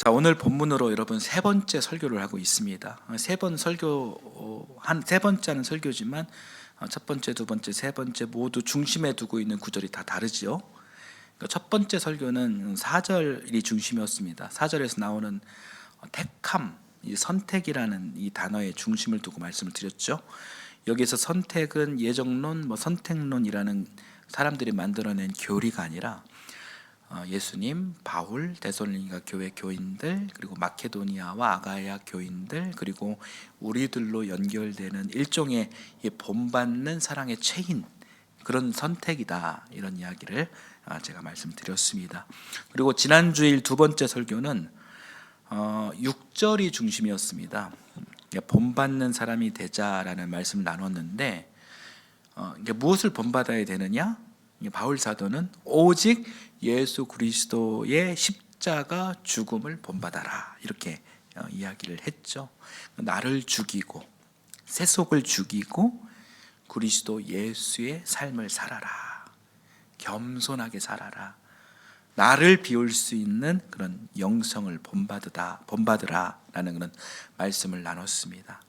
자, 오늘 본문으로 여러분 세 번째 설교를 하고 있습니다. 세 번째 하는 설교지만 첫 번째, 두 번째, 세 번째 모두 중심에 두고 있는 구절이 다 다르지요. 첫 번째 설교는 4절이 중심이었습니다. 4절에서 나오는 택함, 이 선택이라는 이 단어에 중심을 두고 말씀을 드렸죠. 여기서 선택은 예정론, 선택론이라는 사람들이 만들어낸 교리가 아니라 예수님, 바울, 데살로니가 교회 교인들, 그리고 마케도니아와 아가야 교인들, 그리고 우리들로 연결되는 일종의 본받는 사랑의 체인, 그런 선택이다, 이런 이야기를 제가 말씀드렸습니다. 그리고 지난주일 두 번째 설교는 6절이 중심이었습니다. 본받는 사람이 되자라는 말씀을 나눴는데, 무엇을 본받아야 되느냐? 바울 사도는 오직 예수 그리스도의 십자가 죽음을 본받아라, 이렇게 이야기를 했죠. 나를 죽이고 세속을 죽이고 그리스도 예수의 삶을 살아라, 겸손하게 살아라, 나를 비울 수 있는 그런 영성을 본받으라라는 그런 말씀을 나눴습니다.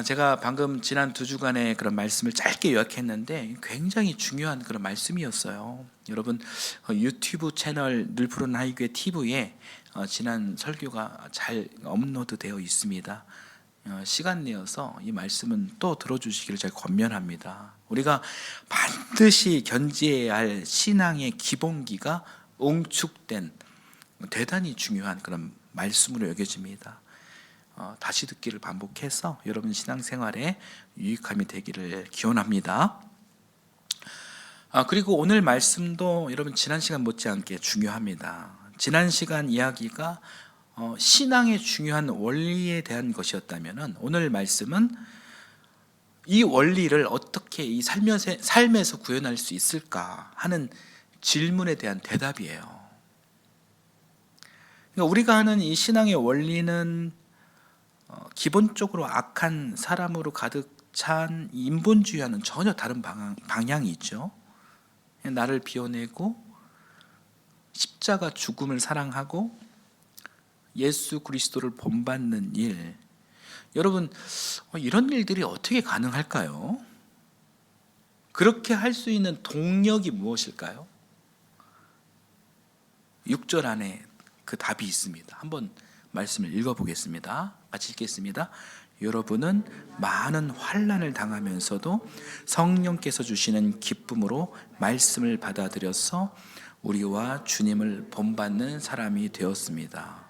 제가 방금 지난 두 주간의 그런 말씀을 짧게 요약했는데 굉장히 중요한 그런 말씀이었어요. 여러분 유튜브 채널 늘푸른 하이교회 TV에 지난 설교가 잘 업로드되어 있습니다. 시간 내어서 이 말씀은 또 들어주시기를 제가 권면합니다. 우리가 반드시 견지해야 할 신앙의 기본기가 응축된 대단히 중요한 그런 말씀으로 여겨집니다. 다시 듣기를 반복해서 여러분 신앙생활에 유익함이 되기를 기원합니다. 그리고 오늘 말씀도 여러분 지난 시간 못지않게 중요합니다. 지난 시간 이야기가 신앙의 중요한 원리에 대한 것이었다면 오늘 말씀은 이 원리를 어떻게 이 삶에서 구현할 수 있을까 하는 질문에 대한 대답이에요. 그러니까 우리가 하는 이 신앙의 원리는 기본적으로 악한 사람으로 가득 찬 인본주의와는 전혀 다른 방향이 있죠. 나를 비워내고 십자가 죽음을 사랑하고 예수 그리스도를 본받는 일, 여러분 이런 일들이 어떻게 가능할까요? 그렇게 할 수 있는 동력이 무엇일까요? 6절 안에 그 답이 있습니다. 한번 말씀을 읽어보겠습니다. 같이 읽겠습니다. 여러분은 많은 환난을 당하면서도 성령께서 주시는 기쁨으로 말씀을 받아들여서 우리와 주님을 본받는 사람이 되었습니다.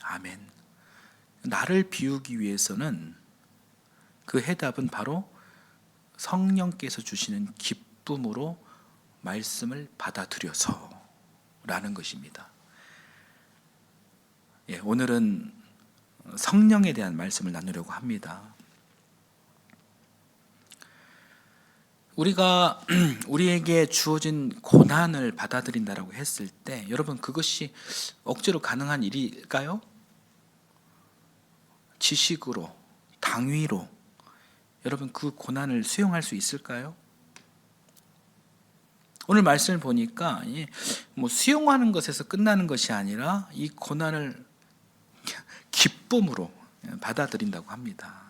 아멘. 나를 비우기 위해서는 그 해답은 바로 성령께서 주시는 기쁨으로 말씀을 받아들여서 라는 것입니다. 오늘은 성령에 대한 말씀을 나누려고 합니다. 우리가 우리에게 주어진 고난을 받아들인다라고 했을 때 여러분 그것이 억지로 가능한 일일까요? 지식으로, 당위로 여러분 그 고난을 수용할 수 있을까요? 오늘 말씀을 보니까 수용하는 것에서 끝나는 것이 아니라 이 고난을 기쁨으로 받아들인다고 합니다.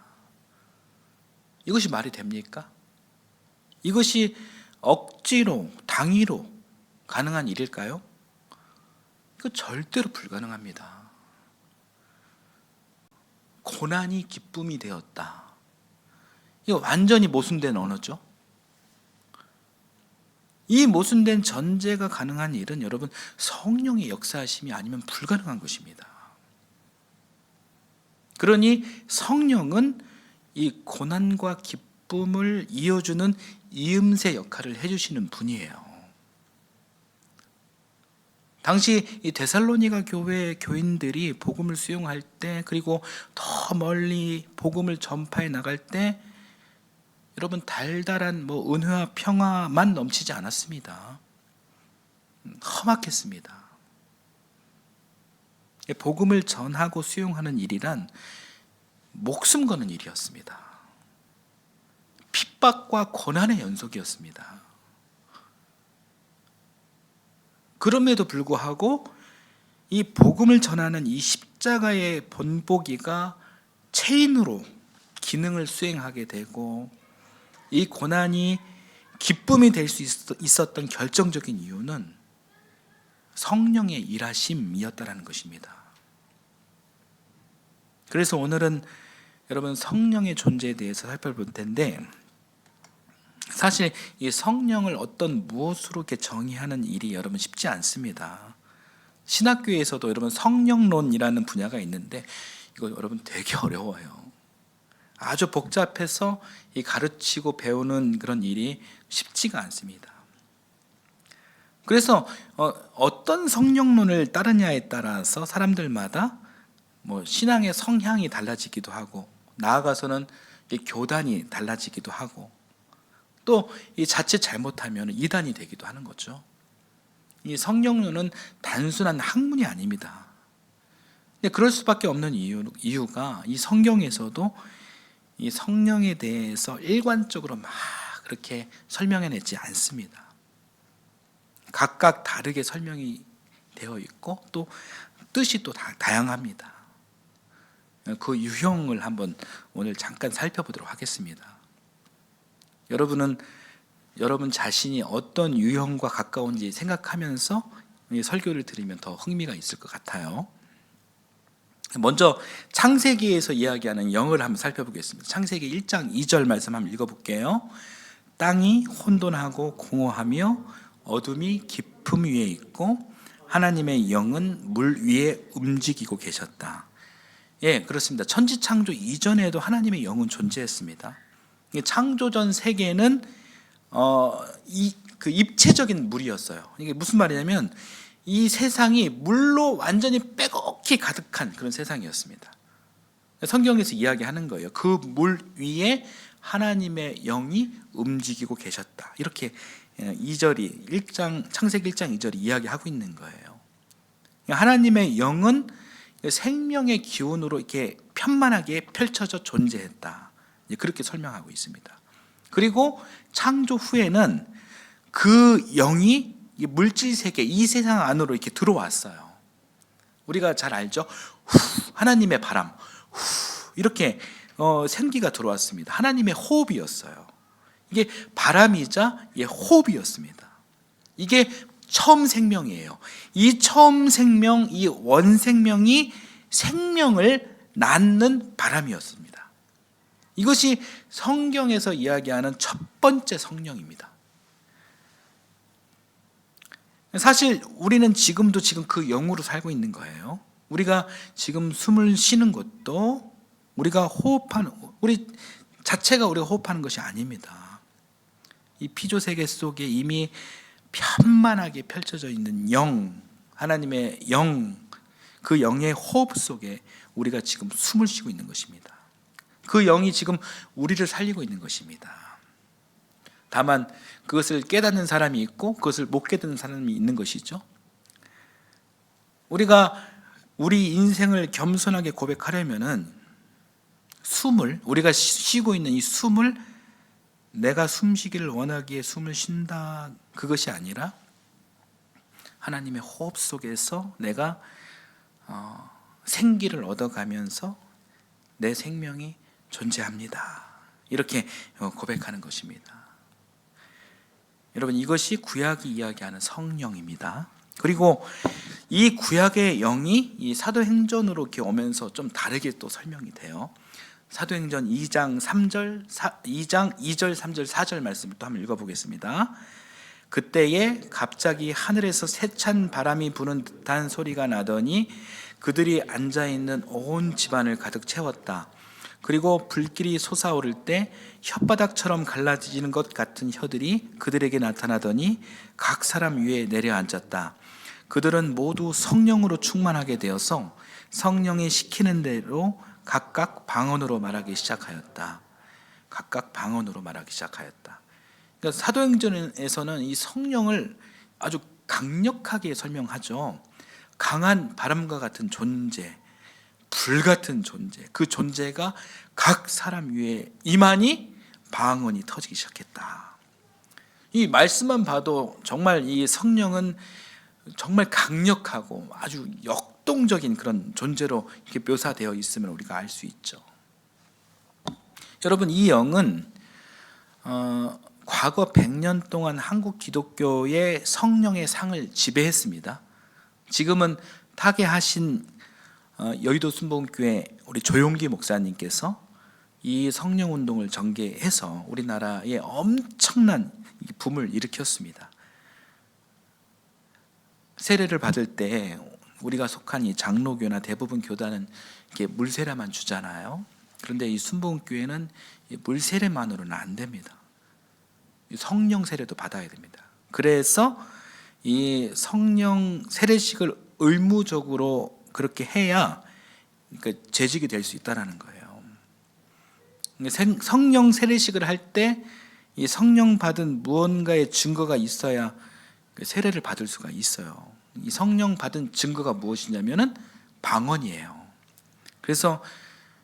이것이 말이 됩니까? 이것이 억지로, 당위로 가능한 일일까요? 이거 절대로 불가능합니다. 고난이 기쁨이 되었다. 이거 완전히 모순된 언어죠. 이 모순된 전제가 가능한 일은 여러분 성령의 역사하심이 아니면 불가능한 것입니다. 그러니 성령은 이 고난과 기쁨을 이어주는 이음새 역할을 해주시는 분이에요. 당시 이 데살로니가 교회 교인들이 복음을 수용할 때, 그리고 더 멀리 복음을 전파해 나갈 때 여러분 달달한 은혜와 평화만 넘치지 않았습니다. 험악했습니다. 복음을 전하고 수용하는 일이란 목숨 거는 일이었습니다. 핍박과 고난의 연속이었습니다. 그럼에도 불구하고 이 복음을 전하는 이 십자가의 본보기가 체인으로 기능을 수행하게 되고, 이 고난이 기쁨이 될 수 있었던 결정적인 이유는 성령의 일하심이었다는 것입니다. 그래서 오늘은 여러분 성령의 존재에 대해서 살펴볼 텐데, 사실 이 성령을 어떤 무엇으로 이렇게 정의하는 일이 여러분 쉽지 않습니다. 신학교에서도 여러분 성령론이라는 분야가 있는데 이거 여러분 되게 어려워요. 아주 복잡해서 이 가르치고 배우는 그런 일이 쉽지가 않습니다. 그래서 어떤 성령론을 따르냐에 따라서 사람들마다 신앙의 성향이 달라지기도 하고, 나아가서는 이 교단이 달라지기도 하고, 또 이 자칫 잘못하면 이단이 되기도 하는 거죠. 이 성령론은 단순한 학문이 아닙니다. 근데 그럴 수밖에 없는 이유가 이 성경에서도 이 성령에 대해서 일관적으로 막 그렇게 설명해내지 않습니다. 각각 다르게 설명이 되어 있고, 또 뜻이 또 다양합니다. 그 유형을 한번 오늘 잠깐 살펴보도록 하겠습니다. 여러분은 여러분 자신이 어떤 유형과 가까운지 생각하면서 이 설교를 들으면 더 흥미가 있을 것 같아요. 먼저 창세기에서 이야기하는 영을 한번 살펴보겠습니다. 창세기 1장 2절 말씀 한번 읽어볼게요. 땅이 혼돈하고 공허하며 어둠이 깊음 위에 있고 하나님의 영은 물 위에 움직이고 계셨다. 예, 그렇습니다. 천지창조 이전에도 하나님의 영은 존재했습니다. 창조전 세계는 그 입체적인 물이었어요. 이게 무슨 말이냐면 이 세상이 물로 완전히 빼곡히 가득한 그런 세상이었습니다. 성경에서 이야기하는 거예요. 그 물 위에 하나님의 영이 움직이고 계셨다. 이렇게 2절이 창세기 1장 2절이 이야기하고 있는 거예요. 하나님의 영은 생명의 기운으로 이렇게 편만하게 펼쳐져 존재했다. 그렇게 설명하고 있습니다. 그리고 창조 후에는 그 영이 물질 세계, 이 세상 안으로 이렇게 들어왔어요. 우리가 잘 알죠? 하나님의 바람, 이렇게 생기가 들어왔습니다. 하나님의 호흡이었어요. 이게 바람이자 호흡이었습니다. 이게 처음 생명이에요. 이 처음 생명, 이 원생명이 생명을 낳는 바람이었습니다. 이것이 성경에서 이야기하는 첫 번째 성령입니다. 사실 우리는 지금 그 영으로 살고 있는 거예요. 우리가 지금 숨을 쉬는 것도 우리가 우리 자체가 우리가 호흡하는 것이 아닙니다. 이 피조 세계 속에 이미 편만하게 펼쳐져 있는 영, 하나님의 영, 그 영의 호흡 속에 우리가 지금 숨을 쉬고 있는 것입니다. 그 영이 지금 우리를 살리고 있는 것입니다. 다만 그것을 깨닫는 사람이 있고 그것을 못 깨닫는 사람이 있는 것이죠. 우리가 우리 인생을 겸손하게 고백하려면은 우리가 쉬고 있는 이 숨을 내가 숨쉬기를 원하기에 숨을 쉰다, 그것이 아니라 하나님의 호흡 속에서 내가 생기를 얻어가면서 내 생명이 존재합니다. 이렇게 고백하는 것입니다. 여러분, 이것이 구약이 이야기하는 성령입니다. 그리고 이 구약의 영이 이 사도행전으로 이렇게 오면서 좀 다르게 또 설명이 돼요. 사도행전 2장 2절, 3절, 4절 말씀을 또 한번 읽어보겠습니다. 그때에 갑자기 하늘에서 세찬 바람이 부는 듯한 소리가 나더니 그들이 앉아있는 온 집안을 가득 채웠다. 그리고 불길이 솟아오를 때 혓바닥처럼 갈라지는 것 같은 혀들이 그들에게 나타나더니 각 사람 위에 내려앉았다. 그들은 모두 성령으로 충만하게 되어서 성령이 시키는 대로 각각 방언으로 말하기 시작하였다. 각각 방언으로 말하기 시작하였다. 그러니까 사도행전에서는 이 성령을 아주 강력하게 설명하죠. 강한 바람과 같은 존재, 불같은 존재, 그 존재가 각 사람 위에 임하니 방언이 터지기 시작했다. 이 말씀만 봐도 정말 이 성령은 정말 강력하고 아주 역동적인 그런 존재로 이렇게 묘사되어 있음을 우리가 알 수 있죠. 여러분, 이 영은 과거 100년 동안 한국 기독교의 성령의 상을 지배했습니다. 지금은 타계하신 여의도 순복음교회 우리 조용기 목사님께서 이 성령 운동을 전개해서 우리나라에 엄청난 붐을 일으켰습니다. 세례를 받을 때 우리가 속한 이 장로교나 대부분 교단은 이렇게 물세례만 주잖아요. 그런데 이 순복음교회는 물세례만으로는 안 됩니다. 성령 세례도 받아야 됩니다. 그래서 이 성령 세례식을 의무적으로 그렇게 해야 그러니까 재직이 될 수 있다라는 거예요. 성령 세례식을 할 때 이 성령 받은 무언가의 증거가 있어야 세례를 받을 수가 있어요. 이 성령 받은 증거가 무엇이냐면은 방언이에요. 그래서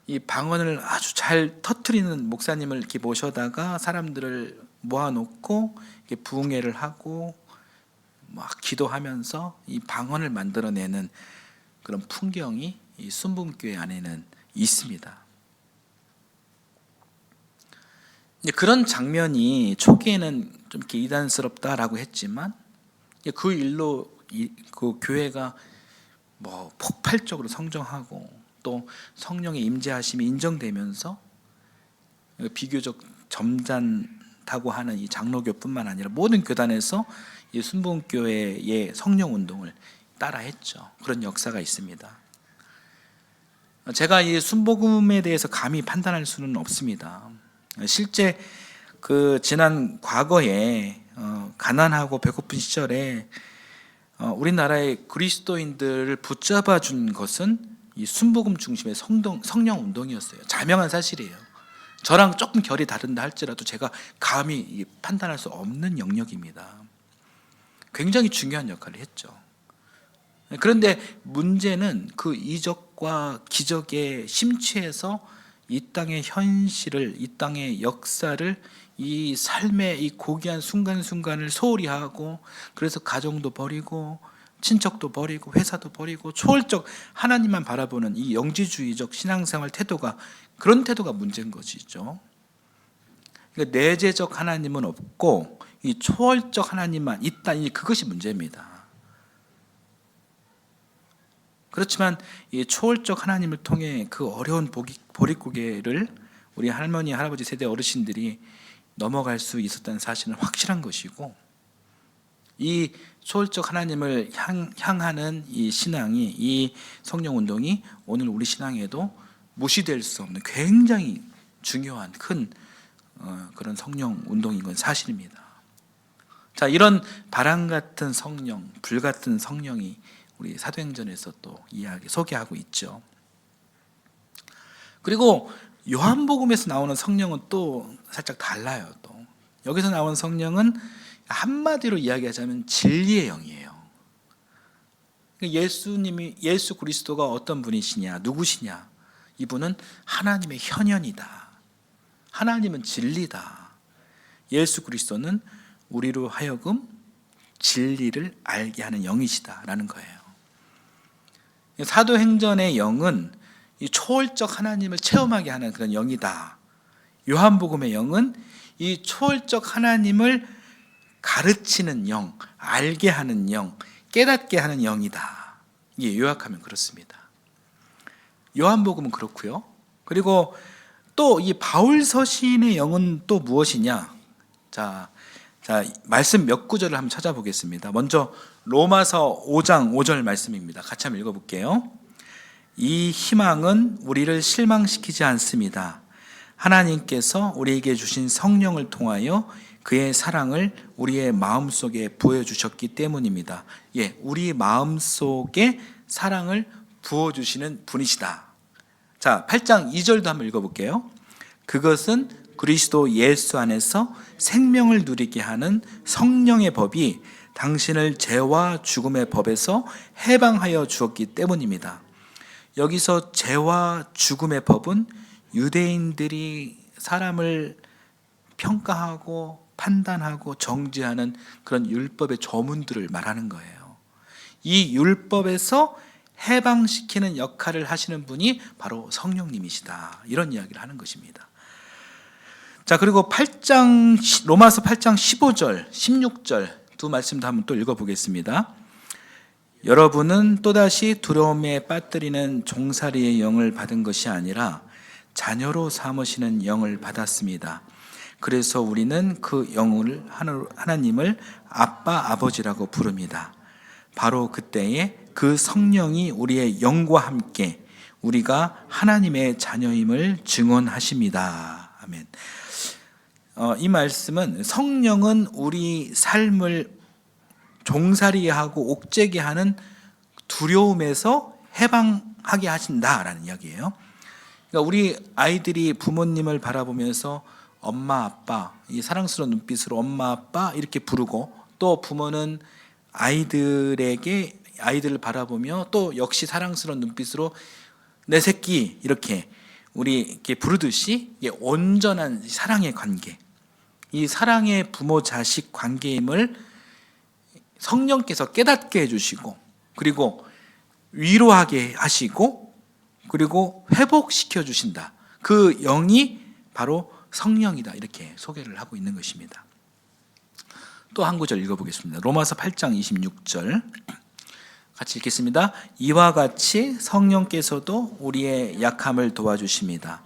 이 방언을 아주 잘 터뜨리는 목사님을 이렇게 모셔다가 사람들을 모아놓고 이렇게 부흥회를 하고 막 기도하면서 이 방언을 만들어내는 그런 풍경이 이 순복음교회 안에는 있습니다. 그런 장면이 초기에는 좀 이렇게 이단스럽다라고 했지만 그 일로 그 교회가 뭐 폭발적으로 성장하고 또 성령의 임재하심이 인정되면서 비교적 점잖다고 하는 이 장로교뿐만 아니라 모든 교단에서 이 순복음교회의 성령 운동을 따라했죠. 그런 역사가 있습니다. 제가 이 순복음에 대해서 감히 판단할 수는 없습니다. 실제 그 지난 과거에 가난하고 배고픈 시절에 우리나라의 그리스도인들을 붙잡아 준 것은 이 순복음 중심의 성령 운동이었어요. 자명한 사실이에요. 저랑 조금 결이 다른다 할지라도 제가 감히 판단할 수 없는 영역입니다. 굉장히 중요한 역할을 했죠. 그런데 문제는 그 이적과 기적에 심취해서 이 땅의 현실을, 이 땅의 역사를, 이 삶의 이 고귀한 순간순간을 소홀히 하고, 그래서 가정도 버리고 친척도 버리고 회사도 버리고 초월적 하나님만 바라보는 이 영지주의적 신앙생활 태도가, 그런 태도가 문제인 것이죠. 그러니까 내재적 하나님은 없고 이 초월적 하나님만 있다, 그것이 문제입니다. 그렇지만 이 초월적 하나님을 통해 그 어려운 보릿고개를 우리 할머니, 할아버지 세대 어르신들이 넘어갈 수 있었다는 사실은 확실한 것이고, 이 초월적 하나님을 향하는 이 신앙이, 이 성령운동이 오늘 우리 신앙에도 무시될 수 없는 굉장히 중요한 큰 그런 성령운동인 건 사실입니다. 자, 이런 바람 같은 성령, 불 같은 성령이 우리 사도행전에서 또 소개하고 있죠. 그리고 요한복음에서 나오는 성령은 또 살짝 달라요. 또 여기서 나오는 성령은 한마디로 이야기하자면 진리의 영이에요. 예수 그리스도가 어떤 분이시냐, 누구시냐? 이분은 하나님의 현현이다. 하나님은 진리다. 예수 그리스도는 우리로 하여금 진리를 알게 하는 영이시다라는 거예요. 사도행전의 영은 이 초월적 하나님을 체험하게 하는 그런 영이다. 요한복음의 영은 이 초월적 하나님을 가르치는 영, 알게 하는 영, 깨닫게 하는 영이다. 이게 요약하면 그렇습니다. 요한복음은 그렇고요. 그리고 또 이 바울 서신의 영은 또 무엇이냐? 자, 말씀 몇 구절을 한번 찾아보겠습니다. 먼저 로마서 5장 5절 말씀입니다. 같이 한번 읽어볼게요. 이 희망은 우리를 실망시키지 않습니다. 하나님께서 우리에게 주신 성령을 통하여 그의 사랑을 우리의 마음속에 부어주셨기 때문입니다. 우리 마음속에 사랑을 부어주시는 분이시다. 자, 8장 2절도 한번 읽어볼게요. 그것은 그리스도 예수 안에서 생명을 누리게 하는 성령의 법이 당신을 죄와 죽음의 법에서 해방하여 주었기 때문입니다. 여기서 죄와 죽음의 법은 유대인들이 사람을 평가하고 판단하고 정죄하는 그런 율법의 조문들을 말하는 거예요. 이 율법에서 해방시키는 역할을 하시는 분이 바로 성령님이시다. 이런 이야기를 하는 것입니다. 자, 그리고 로마서 8장 15절, 16절 두 말씀도 한번 또 읽어보겠습니다. 여러분은 또다시 두려움에 빠뜨리는 종살이의 영을 받은 것이 아니라 자녀로 삼으시는 영을 받았습니다. 그래서 우리는 그 영을 하나님을 아빠, 아버지라고 부릅니다. 바로 그때에 그 성령이 우리의 영과 함께 우리가 하나님의 자녀임을 증언하십니다. 아멘. 이 말씀은 성령은 우리 삶을 종살이하고 옥죄게 하는 두려움에서 해방하게 하신다라는 이야기예요. 그러니까 우리 아이들이 부모님을 바라보면서 엄마 아빠, 이 사랑스러운 눈빛으로 엄마 아빠 이렇게 부르고, 또 부모는 아이들을 바라보며 또 역시 사랑스러운 눈빛으로 내 새끼 이렇게 우리 이렇게 부르듯이 온전한 사랑의 관계, 이 사랑의 부모 자식 관계임을 성령께서 깨닫게 해주시고, 그리고 위로하게 하시고, 그리고 회복시켜 주신다. 그 영이 바로 성령이다. 이렇게 소개를 하고 있는 것입니다. 또 한 구절 읽어보겠습니다. 로마서 8장 26절 같이 읽겠습니다. 이와 같이 성령께서도 우리의 약함을 도와주십니다.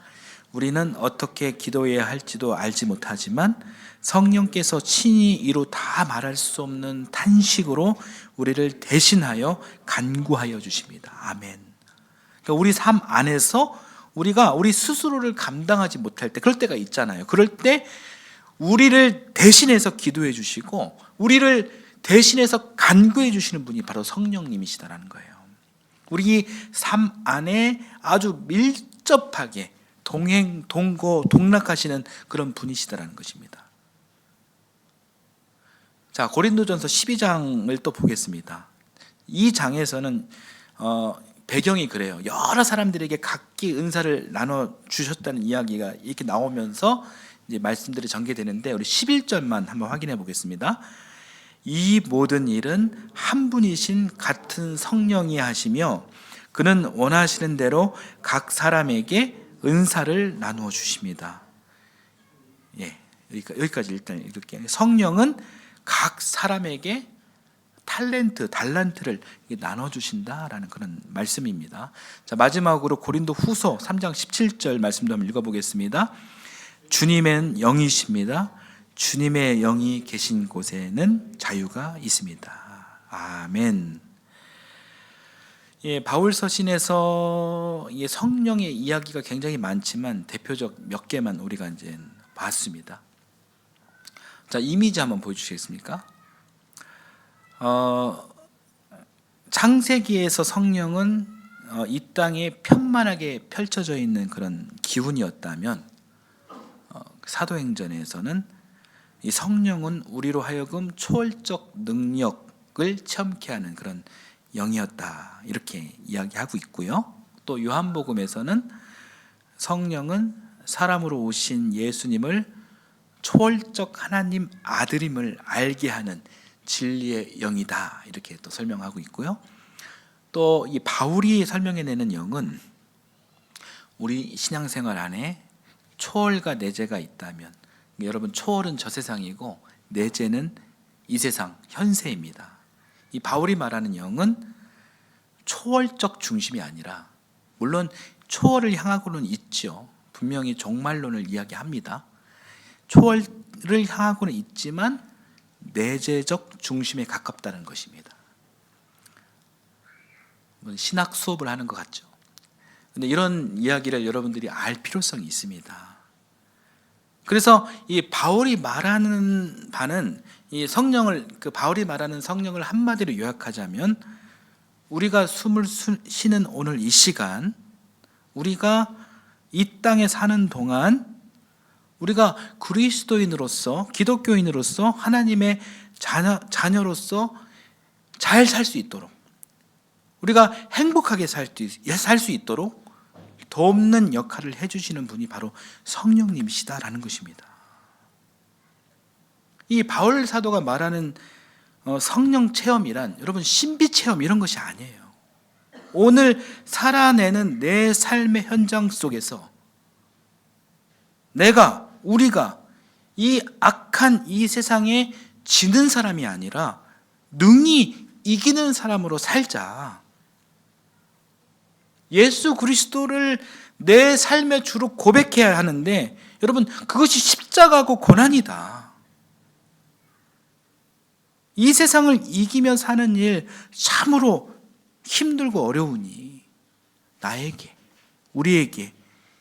우리는 어떻게 기도해야 할지도 알지 못하지만 성령께서 친히 이루 다 말할 수 없는 탄식으로 우리를 대신하여 간구하여 주십니다. 아멘. 그러니까 우리 삶 안에서 우리가 우리 스스로를 감당하지 못할 때, 그럴 때가 있잖아요. 그럴 때 우리를 대신해서 기도해 주시고 우리를 대신해서 간구해 주시는 분이 바로 성령님이시다라는 거예요. 우리 삶 안에 아주 밀접하게 동행, 동거, 동락하시는 그런 분이시다라는 것입니다. 자, 고린도전서 12장을 또 보겠습니다. 이 장에서는 배경이 그래요. 여러 사람들에게 각기 은사를 나눠 주셨다는 이야기가 이렇게 나오면서 이제 말씀들이 전개되는데, 우리 11절만 한번 확인해 보겠습니다. 이 모든 일은 한 분이신 같은 성령이 하시며 그는 원하시는 대로 각 사람에게 은사를 나누어 주십니다. 예, 여기까지 일단 읽을게요. 성령은 각 사람에게 달란트를 나눠 주신다라는 그런 말씀입니다. 자, 마지막으로 고린도 후서 3장 17절 말씀도 한번 읽어보겠습니다. 주님은 영이십니다. 주님의 영이 계신 곳에는 자유가 있습니다. 아멘. 예, 바울 서신에서 성령의 이야기가 굉장히 많지만 대표적 몇 개만 우리가 이제 봤습니다. 자, 이미지 한번 보여주시겠습니까? 창세기에서 성령은 이 땅에 편만하게 펼쳐져 있는 그런 기운이었다면, 사도행전에서는 이 성령은 우리로 하여금 초월적 능력을 체험케 하는 그런 영이었다, 이렇게 이야기하고 있고요. 또 요한복음에서는 성령은 사람으로 오신 예수님을 초월적 하나님 아들임을 알게 하는 진리의 영이다, 이렇게 또 설명하고 있고요. 또 이 바울이 설명해내는 영은 우리 신앙생활 안에 초월과 내재가 있다면, 여러분, 초월은 저 세상이고 내재는 이 세상 현세입니다. 이 바울이 말하는 영은 초월적 중심이 아니라, 물론 초월을 향하고는 있죠. 분명히 종말론을 이야기합니다. 초월을 향하고는 있지만 내재적 중심에 가깝다는 것입니다. 신학 수업을 하는 것 같죠. 근데 이런 이야기를 여러분들이 알 필요성이 있습니다. 그래서 이 바울이 말하는 바는, 이 성령을, 바울이 말하는 성령을 한마디로 요약하자면, 우리가 숨을 쉬는 오늘 이 시간, 우리가 이 땅에 사는 동안 우리가 그리스도인으로서, 기독교인으로서, 하나님의 자녀로서 잘 살 수 있도록, 우리가 행복하게 살 수 있도록 돕는 역할을 해주시는 분이 바로 성령님이시다라는 것입니다. 이 바울 사도가 말하는 성령 체험이란 여러분 신비 체험 이런 것이 아니에요. 오늘 살아내는 내 삶의 현장 속에서 우리가 이 악한 이 세상에 지는 사람이 아니라 능히 이기는 사람으로 살자. 예수 그리스도를 내 삶의 주로 고백해야 하는데 여러분 그것이 십자가고 고난이다. 이 세상을 이기며 사는 일 참으로 힘들고 어려우니 우리에게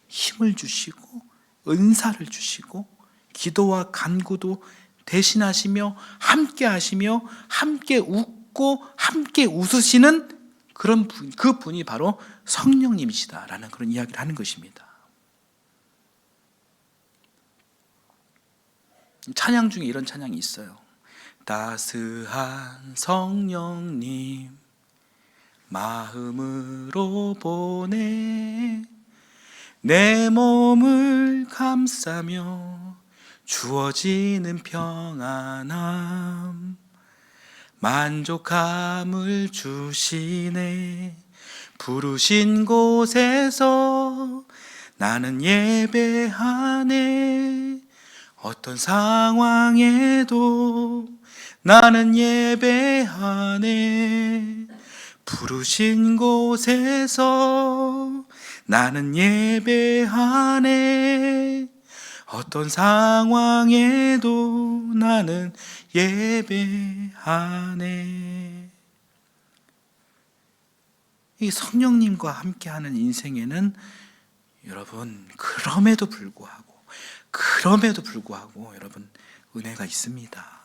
힘을 주시고 은사를 주시고 기도와 간구도 대신하시며 함께 하시며 함께 웃고 함께 웃으시는 그 분이 바로 성령님이시다라는 그런 이야기를 하는 것입니다. 찬양 중에 이런 찬양이 있어요. 따스한 성령님 마음으로 보내 내 몸을 감싸며 주어지는 평안함 만족함을 주시네 부르신 곳에서 나는 예배하네 어떤 상황에도 나는 예배하네 부르신 곳에서 나는 예배하네 어떤 상황에도 나는 예배하네. 이 성령님과 함께하는 인생에는 여러분 그럼에도 불구하고 여러분 은혜가 있습니다.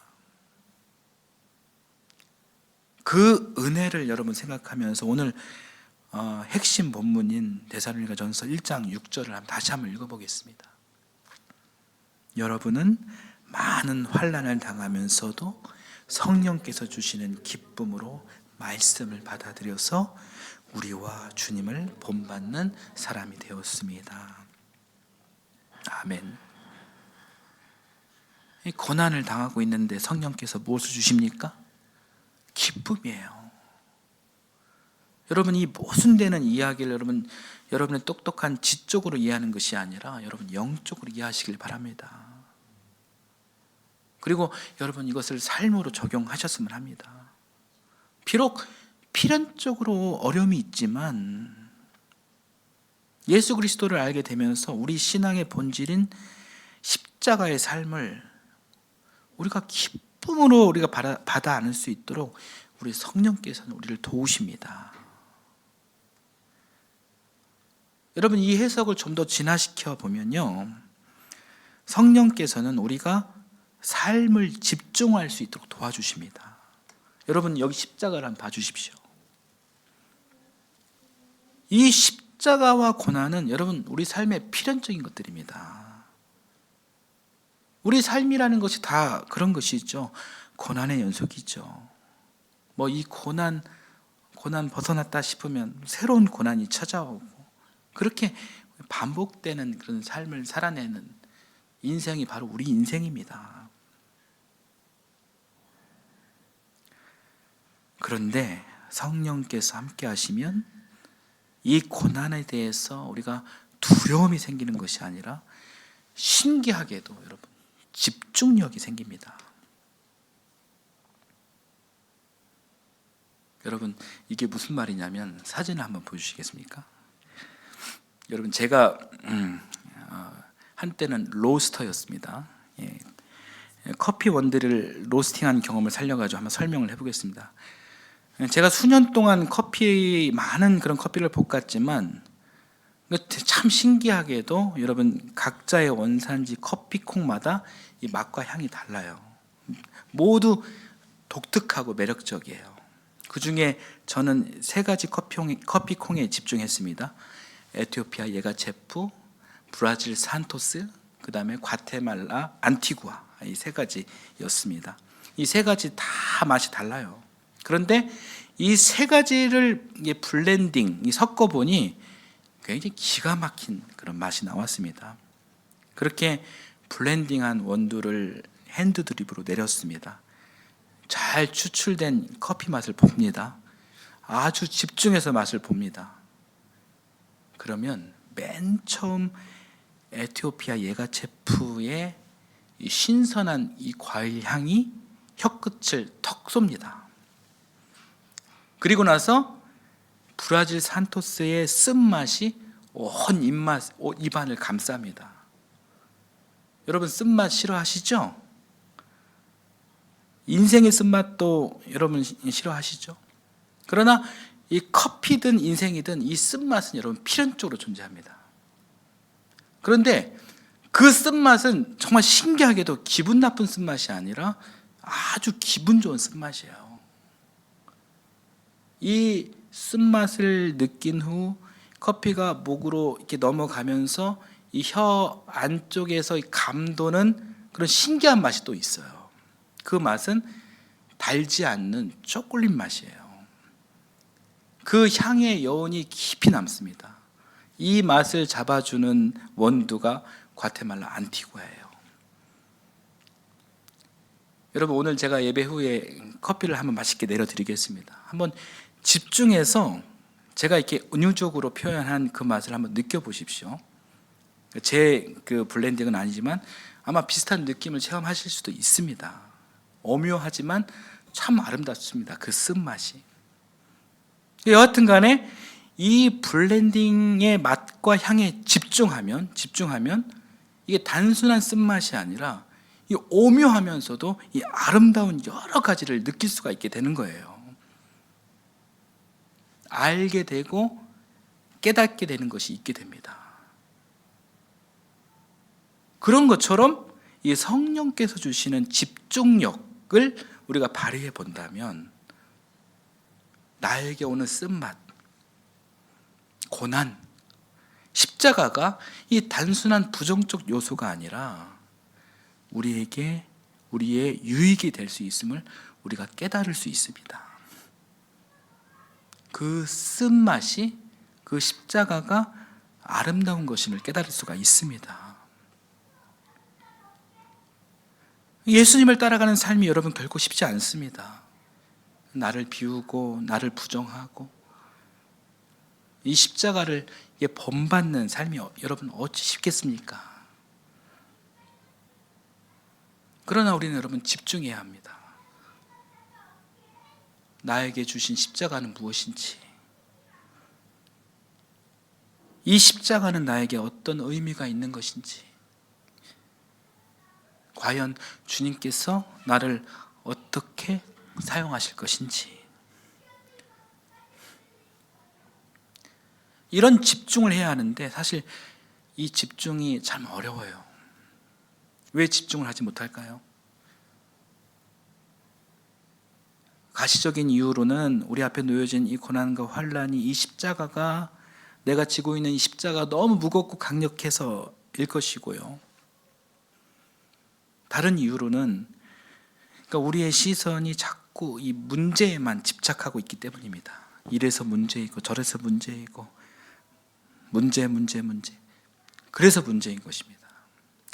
그 은혜를 여러분 생각하면서 오늘 핵심 본문인 데살로니가전서 1장 6절을 다시 한번 읽어보겠습니다. 여러분은 많은 환난을 당하면서도 성령께서 주시는 기쁨으로 말씀을 받아들여서 우리와 주님을 본받는 사람이 되었습니다. 아멘. 이 고난을 당하고 있는데 성령께서 무엇을 주십니까? 기쁨이에요. 여러분 이 모순되는 이야기를 여러분의 똑똑한 지적으로 이해하는 것이 아니라 여러분 영적으로 이해하시길 바랍니다. 그리고 여러분 이것을 삶으로 적용하셨으면 합니다. 비록 필연적으로 어려움이 있지만 예수 그리스도를 알게 되면서 우리 신앙의 본질인 십자가의 삶을 우리가 기쁨으로 우리가 받아 안을 수 있도록 우리 성령께서는 우리를 도우십니다. 여러분 이 해석을 좀 더 진화시켜 보면요, 성령께서는 우리가 삶을 집중할 수 있도록 도와주십니다. 여러분 여기 십자가를 한번 봐주십시오. 이 십자가와 고난은 여러분 우리 삶의 필연적인 것들입니다. 우리 삶이라는 것이 다 그런 것이죠. 고난의 연속이죠. 뭐 이 고난 벗어났다 싶으면 새로운 고난이 찾아오고 그렇게 반복되는 그런 삶을 살아내는 인생이 바로 우리 인생입니다. 그런데 성령께서 함께 하시면 이 고난에 대해서 우리가 두려움이 생기는 것이 아니라 신기하게도 여러분 집중력이 생깁니다. 여러분 이게 무슨 말이냐면 사진을 한번 보여주시겠습니까? 여러분 제가 한때는 로스터였습니다. 커피 원두를 로스팅한 경험을 살려가지고 한번 설명을 해보겠습니다. 제가 수년 동안 많은 그런 커피를 볶았지만 참 신기하게도 여러분 각자의 원산지 커피콩마다 이 맛과 향이 달라요. 모두 독특하고 매력적이에요. 그 중에 저는 3가지 커피콩에 집중했습니다. 에티오피아 예가체프, 브라질 산토스, 그 다음에 과테말라 안티구아, 이 3가지였습니다. 이 3가지 다 맛이 달라요. 그런데 이 3가지를 블렌딩, 섞어보니 굉장히 기가 막힌 그런 맛이 나왔습니다. 그렇게 블렌딩한 원두를 핸드 드립으로 내렸습니다. 잘 추출된 커피 맛을 봅니다. 아주 집중해서 맛을 봅니다. 그러면 맨 처음 에티오피아 예가체프의 이 신선한 이 과일 향이 혀끝을 턱 쏩니다. 그리고 나서 브라질 산토스의 쓴맛이 온 입안을 감쌉니다. 여러분 쓴맛 싫어하시죠? 인생의 쓴맛도 여러분 싫어하시죠? 그러나 이 커피든 인생이든 이 쓴맛은 여러분 필연적으로 존재합니다. 그런데 그 쓴맛은 정말 신기하게도 기분 나쁜 쓴맛이 아니라 아주 기분 좋은 쓴맛이에요. 이 쓴맛을 느낀 후 커피가 목으로 이렇게 넘어가면서 이 혀 안쪽에서 감도는 그런 신기한 맛이 또 있어요. 그 맛은 달지 않는 초콜릿 맛이에요. 그 향의 여운이 깊이 남습니다. 이 맛을 잡아주는 원두가 과테말라 안티구아예요. 여러분 오늘 제가 예배 후에 커피를 한번 맛있게 내려드리겠습니다. 한번 집중해서 제가 이렇게 은유적으로 표현한 그 맛을 한번 느껴보십시오. 제 그 블렌딩은 아니지만 아마 비슷한 느낌을 체험하실 수도 있습니다. 오묘하지만 참 아름답습니다. 그 쓴맛이. 여하튼 간에 이 블렌딩의 맛과 향에 집중하면 이게 단순한 쓴맛이 아니라 이 오묘하면서도 이 아름다운 여러 가지를 느낄 수가 있게 되는 거예요. 알게 되고 깨닫게 되는 것이 있게 됩니다. 그런 것처럼 이 성령께서 주시는 집중력을 우리가 발휘해 본다면 나에게 오는 쓴맛, 고난, 십자가가 이 단순한 부정적 요소가 아니라 우리에게 우리의 유익이 될 수 있음을 우리가 깨달을 수 있습니다. 그 쓴맛이 그 십자가가 아름다운 것임을 깨달을 수가 있습니다. 예수님을 따라가는 삶이 여러분 결코 쉽지 않습니다. 나를 비우고 나를 부정하고 이 십자가를 본받는 삶이 여러분 어찌 쉽겠습니까? 그러나 우리는 여러분 집중해야 합니다. 나에게 주신 십자가는 무엇인지, 이 십자가는 나에게 어떤 의미가 있는 것인지, 과연 주님께서 나를 어떻게 사용하실 것인지, 이런 집중을 해야 하는데 사실 이 집중이 참 어려워요. 왜 집중을 하지 못할까요? 가시적인 이유로는 우리 앞에 놓여진 이 고난과 환난이, 이 십자가가, 내가 지고 있는 이 십자가가 너무 무겁고 강력해서 일 것이고요. 다른 이유로는 그러니까 우리의 시선이 자꾸 이 문제에만 집착하고 있기 때문입니다. 이래서 문제이고 저래서 문제이고 문제. 그래서 문제인 것입니다.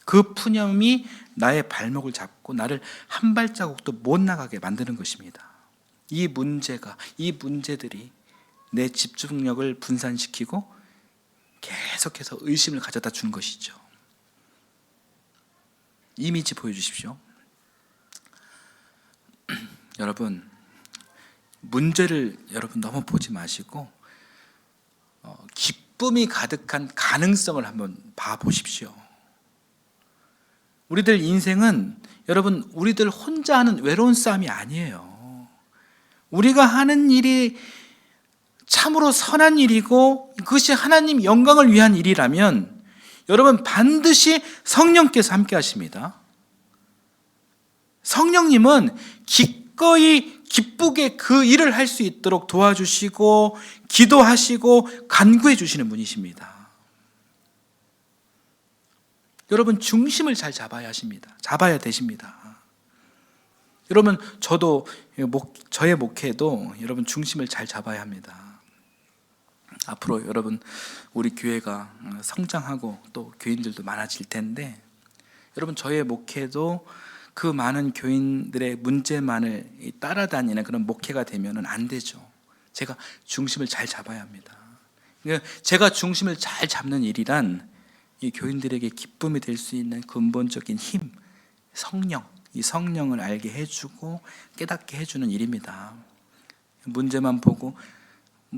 그 푸념이 나의 발목을 잡고 나를 한 발자국도 못 나가게 만드는 것입니다. 이 문제들이 내 집중력을 분산시키고 계속해서 의심을 가져다 주는 것이죠. 이미지 보여주십시오. 여러분, 문제를 여러분 너무 보지 마시고 기쁨이 가득한 가능성을 한번 봐보십시오. 우리들 인생은 여러분 우리들 혼자 하는 외로운 싸움이 아니에요. 우리가 하는 일이 참으로 선한 일이고 그것이 하나님 영광을 위한 일이라면 여러분 반드시 성령께서 함께 하십니다. 성령님은 기꺼이 기쁘게 그 일을 할 수 있도록 도와주시고 기도하시고 간구해 주시는 분이십니다. 여러분 중심을 잘 잡아야 하십니다. 잡아야 되십니다. 여러분 저도 저의 목회도 여러분 중심을 잘 잡아야 합니다. 앞으로 여러분 우리 교회가 성장하고 또 교인들도 많아질 텐데 여러분 저의 목회도 그 많은 교인들의 문제만을 따라다니는 그런 목회가 되면 안 되죠. 제가 중심을 잘 잡아야 합니다. 제가 중심을 잘 잡는 일이란 이 교인들에게 기쁨이 될 수 있는 근본적인 힘, 성령, 이 성령을 알게 해주고 깨닫게 해주는 일입니다. 문제만 보고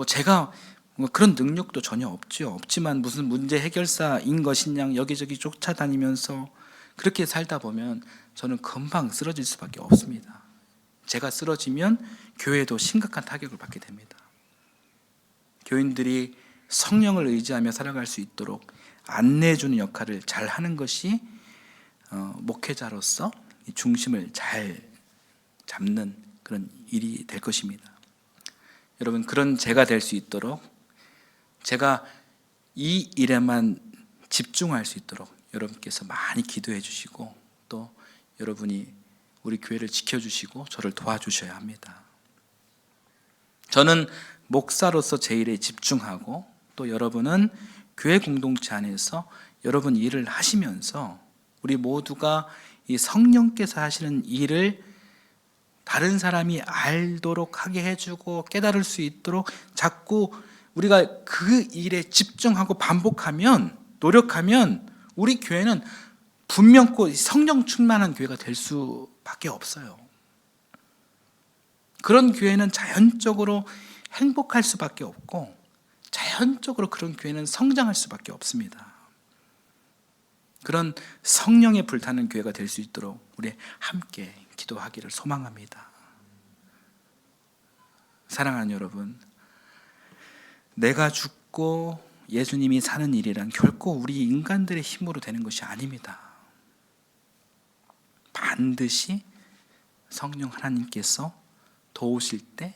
제가 그런 능력도 전혀 없지만 무슨 문제 해결사인 것이냐 여기저기 쫓아다니면서 그렇게 살다 보면 저는 금방 쓰러질 수밖에 없습니다. 제가 쓰러지면 교회도 심각한 타격을 받게 됩니다. 교인들이 성령을 의지하며 살아갈 수 있도록 안내해주는 역할을 잘 하는 것이 목회자로서 중심을 잘 잡는 그런 일이 될 것입니다. 여러분, 그런 제가 될 수 있도록, 제가 이 일에만 집중할 수 있도록 여러분께서 많이 기도해 주시고 또 여러분이 우리 교회를 지켜주시고 저를 도와주셔야 합니다. 저는 목사로서 제 일에 집중하고 또 여러분은 교회 공동체 안에서 여러분 일을 하시면서 우리 모두가 이 성령께서 하시는 일을 다른 사람이 알도록 하게 해주고 깨달을 수 있도록 자꾸 우리가 그 일에 집중하고 반복하면, 노력하면 우리 교회는 분명코 성령 충만한 교회가 될 수밖에 없어요. 그런 교회는 자연적으로 행복할 수밖에 없고 자연적으로 그런 교회는 성장할 수밖에 없습니다. 그런 성령에 불타는 교회가 될 수 있도록 우리 함께 기도하기를 소망합니다. 사랑하는 여러분, 내가 죽고 예수님이 사는 일이란 결코 우리 인간들의 힘으로 되는 것이 아닙니다. 반드시 성령 하나님께서 도우실 때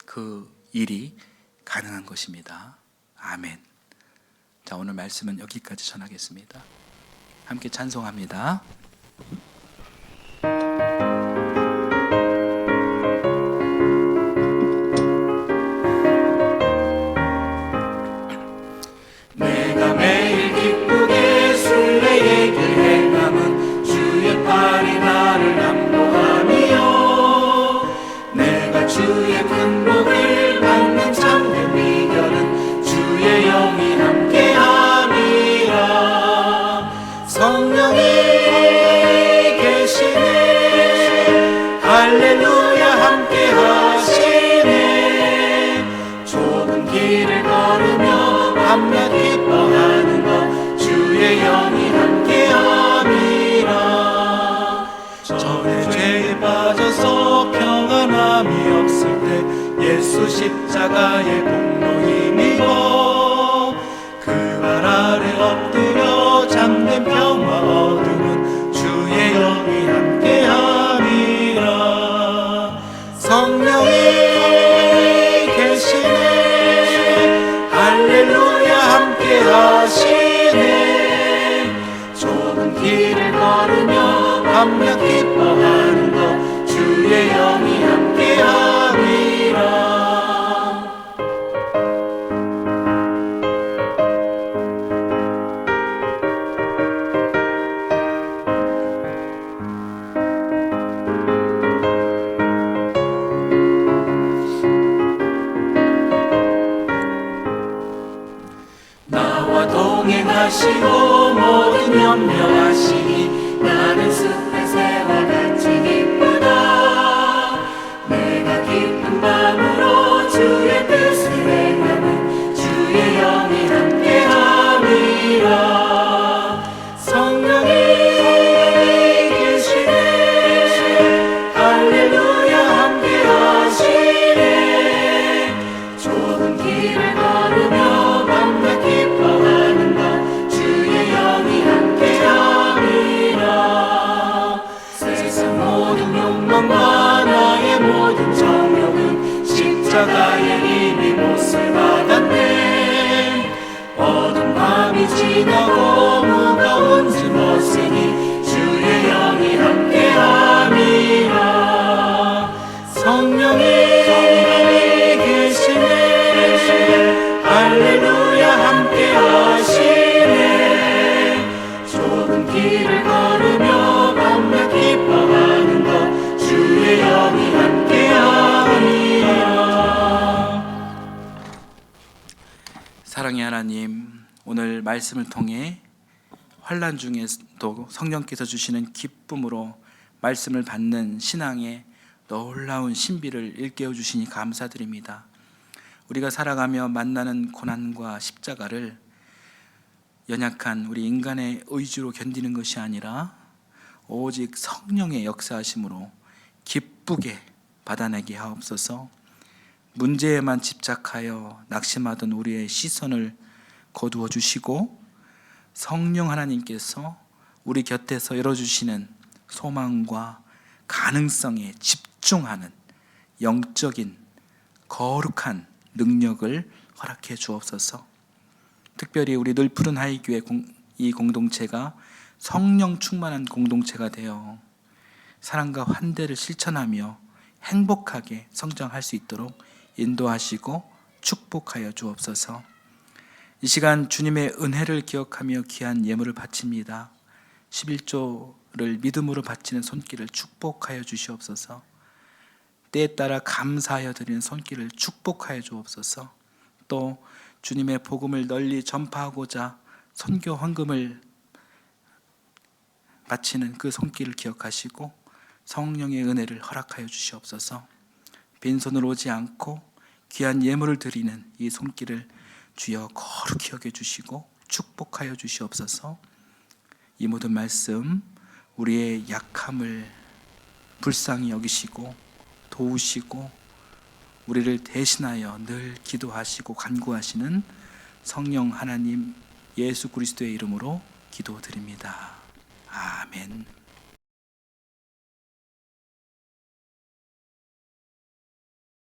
그 일이 가능한 것입니다. 아멘. 자, 오늘 말씀은 여기까지 전하겠습니다. 함께 찬송합니다. 내가 매일 기쁘게 순례의 길 행함은 주의 팔이 나를 안보하며 내가 주의 큰 복을 받는 참된 비결은 주의 영이 함께함이라. 성령이 계시네 할렐루야 함께하시네. 좁은 길을 걸으며 밤낮 기뻐하는 것 주의 영이 함께함이라. 전에 죄에 빠져서 평안함이 없을 때 예수 십자가의 공로 힘입어 그 발 아래 엎드려 잠든 평화 얻음은 주의 영이 함께함이라. 성령이 계시네 할렐루야 함께하시네. 좁은 길을 걸으며 밤낮 기뻐하는 것 주의 영이 함께함이라. 나와 동행하시고 모든 염려하시니 나는 숲의 새와 같이 기쁘다. 내가 깊은 밤으로 주의 뜻을 행하면 주의 영이 함께함이라. 성령이 계시네 할렐루야 함께하시네. 좁은 길을 걸으며 밤낮 기뻐하는 것 주의 영이 함께함이라. 세상 모든 욕망과 나의 모든 정욕은 십자가에 이미 못을 받았네. 사랑의 하나님, 오늘 말씀을 통해 환난 중에도 성령께서 주시는 기쁨으로 말씀을 받는 신앙의 놀라운 신비를 일깨워 주시니 감사드립니다. 우리가 살아가며 만나는 고난과 십자가를 연약한 우리 인간의 의지로 견디는 것이 아니라 오직 성령의 역사하심으로 기쁘게 받아내게 하옵소서. 문제에만 집착하여 낙심하던 우리의 시선을 거두어 주시고 성령 하나님께서 우리 곁에서 열어주시는 소망과 가능성에 집중하는 영적인 거룩한 능력을 허락해 주옵소서. 특별히 우리 늘 푸른 하이교회 이 공동체가 성령 충만한 공동체가 되어 사랑과 환대를 실천하며 행복하게 성장할 수 있도록 인도하시고 축복하여 주옵소서. 이 시간 주님의 은혜를 기억하며 귀한 예물을 바칩니다. 11조를 믿음으로 바치는 손길을 축복하여 주시옵소서. 때에 따라 감사하여 드리는 손길을 축복하여 주옵소서. 또 주님의 복음을 널리 전파하고자 선교 헌금을 바치는 그 손길을 기억하시고 성령의 은혜를 허락하여 주시옵소서. 빈손으로 오지 않고 귀한 예물을 드리는 이 손길을 주여 거룩히 여겨주시고 축복하여 주시옵소서. 이 모든 말씀 우리의 약함을 불쌍히 여기시고 도우시고 우리를 대신하여 늘 기도하시고 간구하시는 성령 하나님 예수 그리스도의 이름으로 기도드립니다. 아멘.